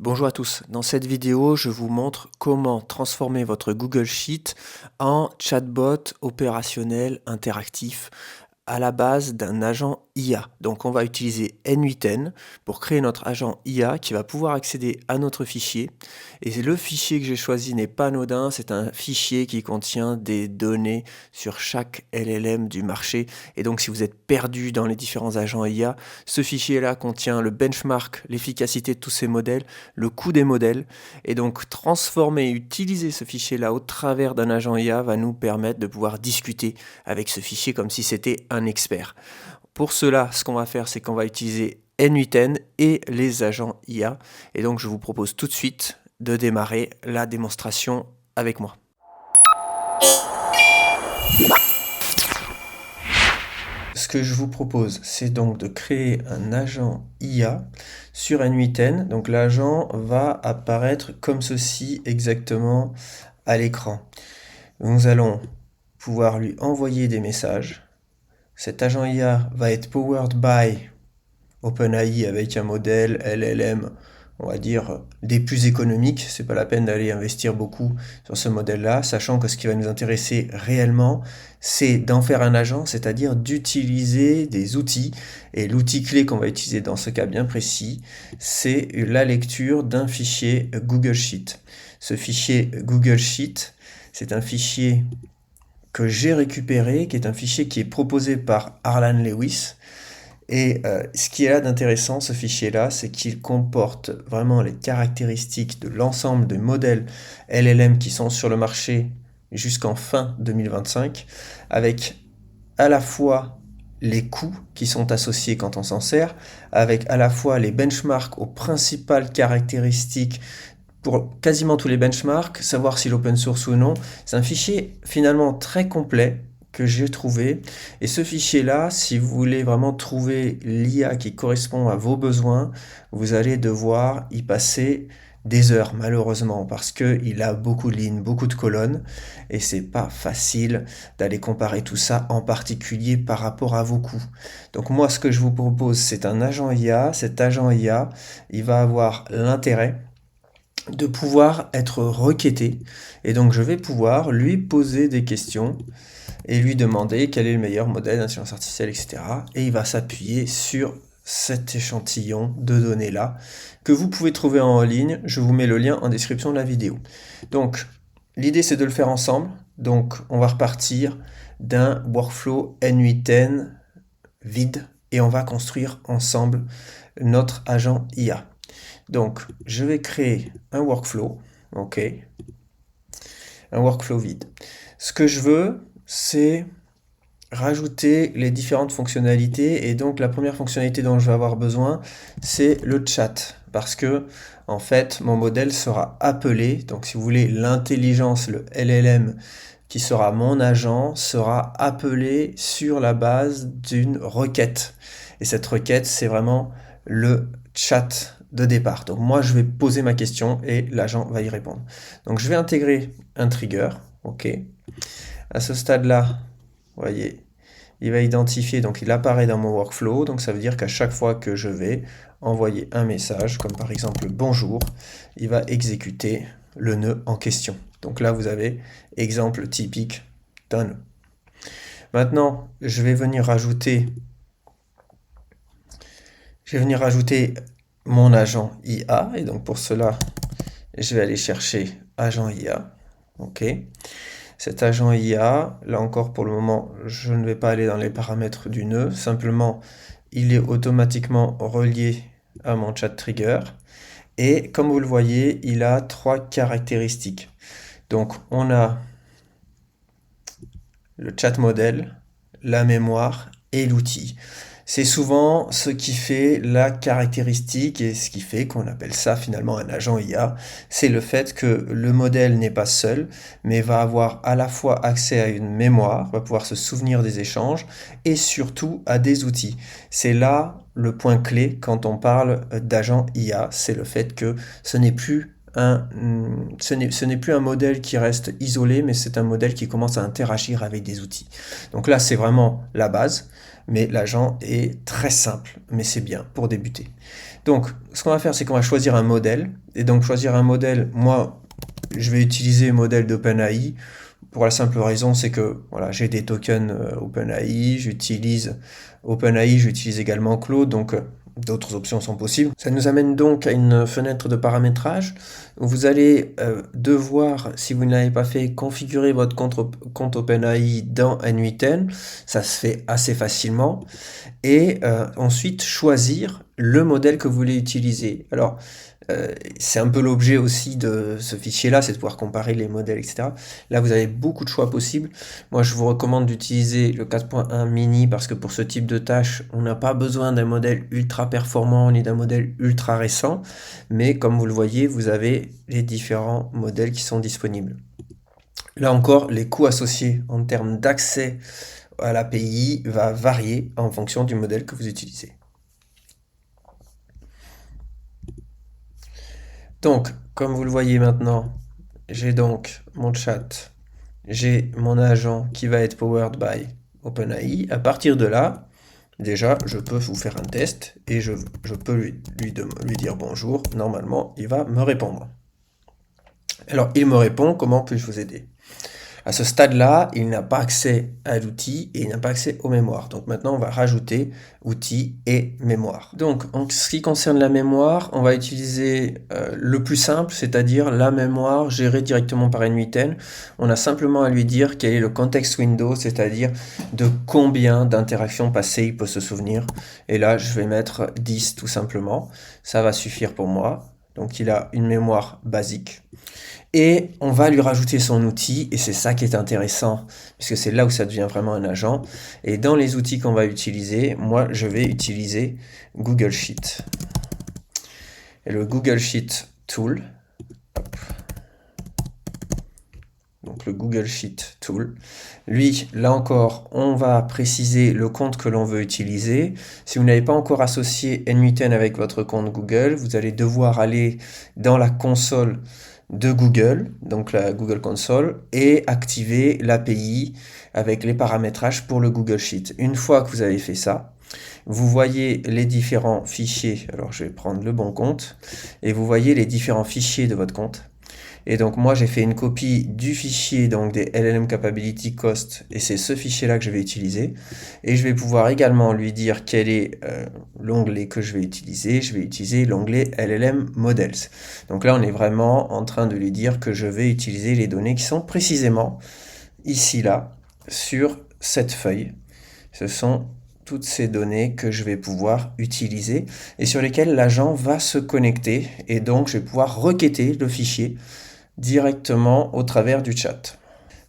Bonjour à tous, dans cette vidéo, je vous montre comment transformer votre Google Sheet en chatbot opérationnel interactif à la base d'un agent IA. Donc on va utiliser N8N pour créer notre agent IA qui va pouvoir accéder à notre fichier. Et le fichier que j'ai choisi n'est pas anodin, c'est un fichier qui contient des données sur chaque LLM du marché. Et donc si vous êtes perdu dans les différents agents IA, ce fichier-là contient le benchmark, l'efficacité de tous ces modèles, le coût des modèles. Et donc transformer et utiliser ce fichier-là au travers d'un agent IA va nous permettre de pouvoir discuter avec ce fichier comme si c'était un expert. Pour cela, ce qu'on va faire, c'est qu'on va utiliser N8N et les agents IA. Et donc, je vous propose tout de suite de démarrer la démonstration avec moi. Ce que je vous propose, c'est donc de créer un agent IA sur N8N. Donc, l'agent va apparaître comme ceci exactement à l'écran. Nous allons pouvoir lui envoyer des messages. Cet agent IA va être powered by OpenAI avec un modèle LLM, on va dire, des plus économiques. C'est pas la peine d'aller investir beaucoup sur ce modèle-là, sachant que ce qui va nous intéresser réellement, c'est d'en faire un agent, c'est-à-dire d'utiliser des outils. Et l'outil clé qu'on va utiliser dans ce cas bien précis, c'est la lecture d'un fichier Google Sheet. Ce fichier Google Sheet, c'est un fichier que j'ai récupéré, qui est un fichier qui est proposé par Harlan Lewis. Et ce qui est là d'intéressant, ce fichier-là, c'est qu'il comporte vraiment les caractéristiques de l'ensemble des modèles LLM qui sont sur le marché jusqu'en fin 2025, avec à la fois les coûts qui sont associés quand on s'en sert, avec à la fois les benchmarks aux principales caractéristiques pour quasiment tous les benchmarks, savoir si l'open source ou non. C'est un fichier finalement très complet que j'ai trouvé. Et ce fichier-là, si vous voulez vraiment trouver l'IA qui correspond à vos besoins, vous allez devoir y passer des heures, malheureusement, parce qu'il a beaucoup de lignes, beaucoup de colonnes, et c'est pas facile d'aller comparer tout ça, en particulier par rapport à vos coûts. Donc moi, ce que je vous propose, c'est un agent IA. Cet agent IA, il va avoir l'intérêt de pouvoir être requêté, et donc je vais pouvoir lui poser des questions et lui demander quel est le meilleur modèle d'intelligence artificielle, etc. Et il va s'appuyer sur cet échantillon de données-là que vous pouvez trouver en ligne. Je vous mets le lien en description de la vidéo. Donc, l'idée, c'est de le faire ensemble. Donc, on va repartir d'un workflow N8N vide et on va construire ensemble notre agent IA. Donc, je vais créer un workflow, ok, un workflow vide. Ce que je veux, c'est rajouter les différentes fonctionnalités, et donc la première fonctionnalité dont je vais avoir besoin, c'est le chat, parce que en fait, mon modèle sera appelé, donc si vous voulez, l'intelligence, le LLM, qui sera mon agent, sera appelé sur la base d'une requête. Et cette requête, c'est vraiment le chat de départ. Donc moi, je vais poser ma question et l'agent va y répondre. Donc je vais intégrer un trigger, ok. À ce stade-là, vous voyez, il va identifier, donc il apparaît dans mon workflow, donc ça veut dire qu'à chaque fois que je vais envoyer un message, comme par exemple bonjour, il va exécuter le nœud en question. Donc là, vous avez exemple typique d'un nœud. Maintenant, je vais venir rajouter mon agent IA, et donc pour cela, je vais aller chercher agent IA, ok. Cet agent IA, là encore pour le moment, je ne vais pas aller dans les paramètres du nœud, simplement il est automatiquement relié à mon chat trigger, et comme vous le voyez, il a 3 caractéristiques. Donc on a le chat modèle, la mémoire et l'outil. C'est souvent ce qui fait la caractéristique et ce qui fait qu'on appelle ça finalement un agent IA. C'est le fait que le modèle n'est pas seul, mais va avoir à la fois accès à une mémoire, va pouvoir se souvenir des échanges et surtout à des outils. C'est là le point clé quand on parle d'agent IA, c'est le fait que ce n'est plus un modèle qui reste isolé, mais c'est un modèle qui commence à interagir avec des outils. Donc là, c'est vraiment la base, mais l'agent est très simple, mais c'est bien pour débuter. Donc, ce qu'on va faire, c'est qu'on va choisir un modèle. Et donc, choisir un modèle, moi, je vais utiliser le modèle d'OpenAI. Pour la simple raison, c'est que voilà, j'ai des tokens OpenAI, j'utilise OpenAI, j'utilise également Claude, donc d'autres options sont possibles. Ça nous amène donc à une fenêtre de paramétrage où vous allez devoir, si vous ne l'avez pas fait, configurer votre compte OpenAI dans n8n. Ça se fait assez facilement. Et ensuite, choisir le modèle que vous voulez utiliser. Alors, c'est un peu l'objet aussi de ce fichier-là, c'est de pouvoir comparer les modèles, etc. Là, vous avez beaucoup de choix possibles. Moi, je vous recommande d'utiliser le 4.1 mini parce que pour ce type de tâche, on n'a pas besoin d'un modèle ultra performant ni d'un modèle ultra récent. Mais comme vous le voyez, vous avez les différents modèles qui sont disponibles. Là encore, les coûts associés en termes d'accès à l'API va varier en fonction du modèle que vous utilisez. Donc, comme vous le voyez maintenant, j'ai donc mon chat, j'ai mon agent qui va être powered by OpenAI. À partir de là, déjà, je peux vous faire un test et je peux lui dire bonjour. Normalement, il va me répondre. Alors, il me répond, comment puis-je vous aider? À ce stade-là, il n'a pas accès à l'outil et il n'a pas accès aux mémoires. Donc maintenant, on va rajouter outils et mémoire. Donc, en ce qui concerne la mémoire, on va utiliser le plus simple, c'est-à-dire la mémoire gérée directement par n8n. On a simplement à lui dire quel est le context window, c'est-à-dire de combien d'interactions passées il peut se souvenir. Et là, je vais mettre 10 tout simplement. Ça va suffire pour moi. Donc, il a une mémoire basique. Et on va lui rajouter son outil, et c'est ça qui est intéressant, puisque c'est là où ça devient vraiment un agent. Et dans les outils qu'on va utiliser, moi je vais utiliser Google Sheet. Et le Google Sheet Tool, donc le Google Sheet Tool, lui, là encore, on va préciser le compte que l'on veut utiliser. Si vous n'avez pas encore associé n8n avec votre compte Google, vous allez devoir aller dans la console de Google, donc la Google Console, et activer l'API avec les paramétrages pour le Google Sheet. Une fois que vous avez fait ça, vous voyez les différents fichiers. Alors je vais prendre le bon compte, et vous voyez les différents fichiers de votre compte. Et donc moi j'ai fait une copie du fichier donc des LLM Capability Cost et c'est ce fichier là que je vais utiliser et je vais pouvoir également lui dire quel est l'onglet que je vais utiliser. Je vais utiliser l'onglet LLM Models. Donc là on est vraiment en train de lui dire que je vais utiliser les données qui sont précisément ici là sur cette feuille. Ce sont toutes ces données que je vais pouvoir utiliser et sur lesquelles l'agent va se connecter et donc je vais pouvoir requêter le fichier directement au travers du chat.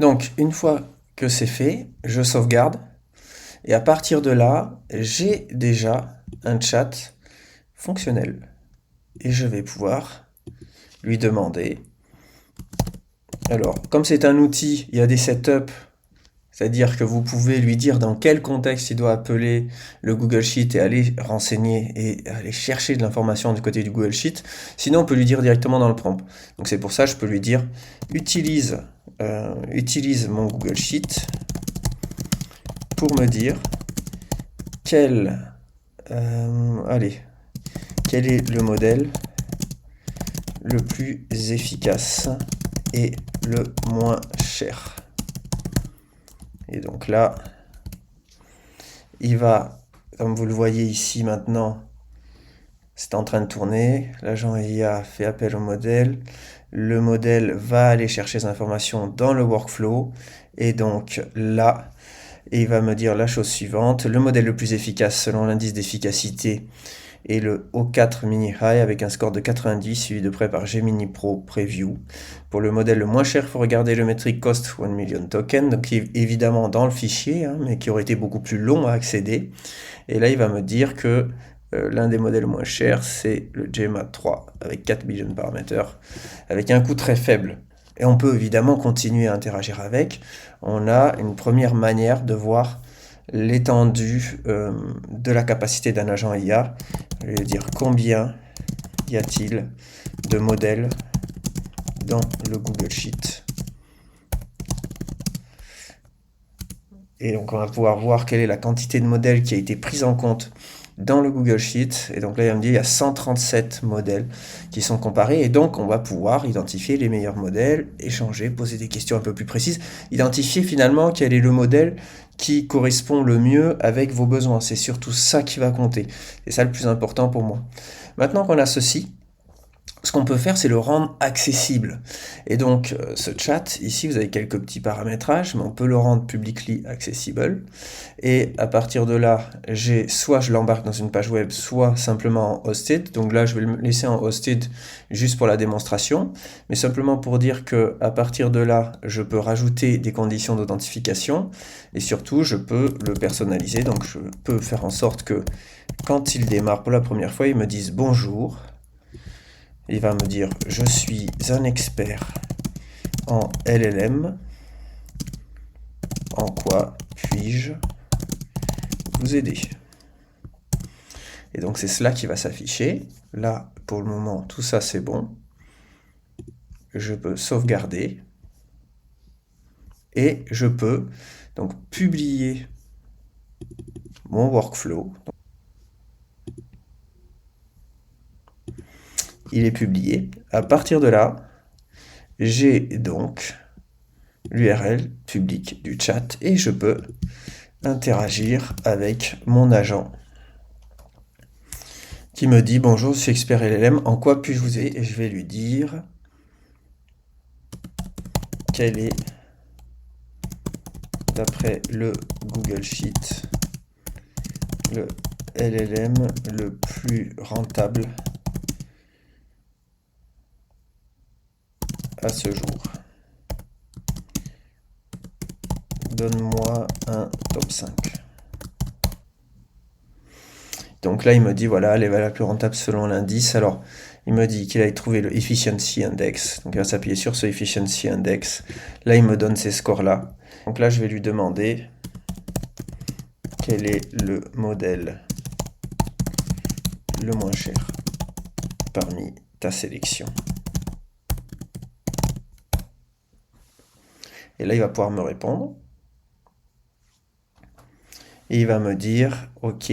Donc une fois que c'est fait, je sauvegarde et à partir de là, j'ai déjà un chat fonctionnel et je vais pouvoir lui demander. Alors, comme c'est un outil, il y a des setups, c'est-à-dire que vous pouvez lui dire dans quel contexte il doit appeler le Google Sheet et aller renseigner et aller chercher de l'information du côté du Google Sheet. Sinon, on peut lui dire directement dans le prompt. Donc c'est pour ça que je peux lui dire utilise mon Google Sheet pour me dire quel est le modèle le plus efficace et le moins cher. Et donc là, il va, comme vous le voyez ici maintenant, c'est en train de tourner. L'agent IA fait appel au modèle. Le modèle va aller chercher ces informations dans le workflow. Et donc là, il va me dire la chose suivante. Le modèle le plus efficace selon l'indice d'efficacité est le O4 Mini High avec un score de 90 suivi de près par Gemini Pro Preview. Pour le modèle le moins cher, il faut regarder le metric cost 1 million token, donc qui est évidemment dans le fichier, mais qui aurait été beaucoup plus long à accéder. Et là, il va me dire que l'un des modèles moins chers, c'est le GMA 3 avec 4 millions de paramètres, avec un coût très faible. Et on peut évidemment continuer à interagir avec. On a une première manière de voir l'étendue de la capacité d'un agent IA. Je vais dire combien y a-t-il de modèles dans le Google Sheet. Et donc on va pouvoir voir quelle est la quantité de modèles qui a été prise en compte dans le Google Sheet. Et donc là, il va me dire il y a 137 modèles qui sont comparés. Et donc, on va pouvoir identifier les meilleurs modèles, échanger, poser des questions un peu plus précises, identifier finalement quel est le modèle qui correspond le mieux avec vos besoins. C'est surtout ça qui va compter. C'est ça le plus important pour moi. Maintenant qu'on a ceci, ce qu'on peut faire, c'est le rendre accessible. Et donc, ce chat, ici, vous avez quelques petits paramétrages, mais on peut le rendre publicly accessible. Et à partir de là, soit je l'embarque dans une page web, soit simplement en hosted. Donc là, je vais le laisser en hosted juste pour la démonstration, mais simplement pour dire que à partir de là, je peux rajouter des conditions d'authentification et surtout, je peux le personnaliser. Donc, je peux faire en sorte que quand il démarre pour la première fois, il me dise bonjour. Il va me dire je suis un expert en LLM. En quoi puis-je vous aider? Et donc c'est cela qui va s'afficher. Là, pour le moment, tout ça c'est bon. Je peux sauvegarder. Et je peux donc publier mon workflow. Il est publié. À partir de là, j'ai donc l'URL publique du chat et je peux interagir avec mon agent qui me dit bonjour, je suis expert LLM, en quoi puis-je vous aider? Et je vais lui dire quel est, d'après le Google Sheet, le LLM le plus rentable à ce jour. Donne-moi un top 5. Donc là, il me dit, voilà, les valeurs les plus rentables selon l'indice. Alors, il me dit qu'il a trouvé le Efficiency Index. Donc, il va s'appuyer sur ce Efficiency Index. Là, il me donne ces scores-là. Donc là, je vais lui demander quel est le modèle le moins cher parmi ta sélection. Et là, il va pouvoir me répondre. Et il va me dire, OK,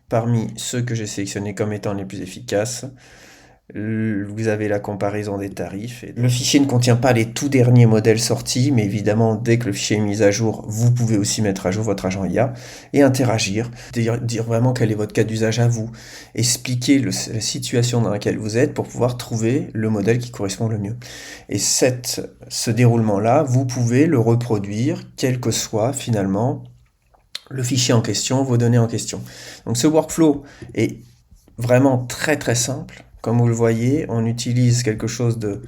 parmi ceux que j'ai sélectionnés comme étant les plus efficaces, vous avez la comparaison des tarifs. Le fichier ne contient pas les tout derniers modèles sortis, mais évidemment, dès que le fichier est mis à jour, vous pouvez aussi mettre à jour votre agent IA et interagir, dire vraiment quel est votre cas d'usage à vous, expliquer la situation dans laquelle vous êtes pour pouvoir trouver le modèle qui correspond le mieux. Et ce déroulement-là, vous pouvez le reproduire, quel que soit finalement le fichier en question, vos données en question. Donc ce workflow est vraiment très très simple. Comme vous le voyez, on utilise quelque chose de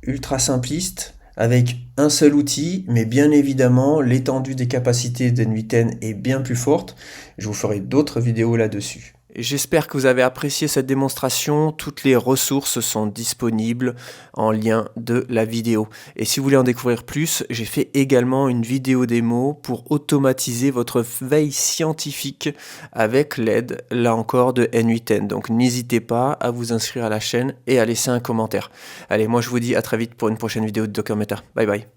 ultra simpliste avec un seul outil, mais bien évidemment, l'étendue des capacités d'N8N est bien plus forte. Je vous ferai d'autres vidéos là-dessus. J'espère que vous avez apprécié cette démonstration. Toutes les ressources sont disponibles en lien de la vidéo. Et si vous voulez en découvrir plus, j'ai fait également une vidéo démo pour automatiser votre veille scientifique avec l'aide, là encore, de N8N. Donc n'hésitez pas à vous inscrire à la chaîne et à laisser un commentaire. Allez, moi je vous dis à très vite pour une prochaine vidéo de Docker Meta. Bye bye.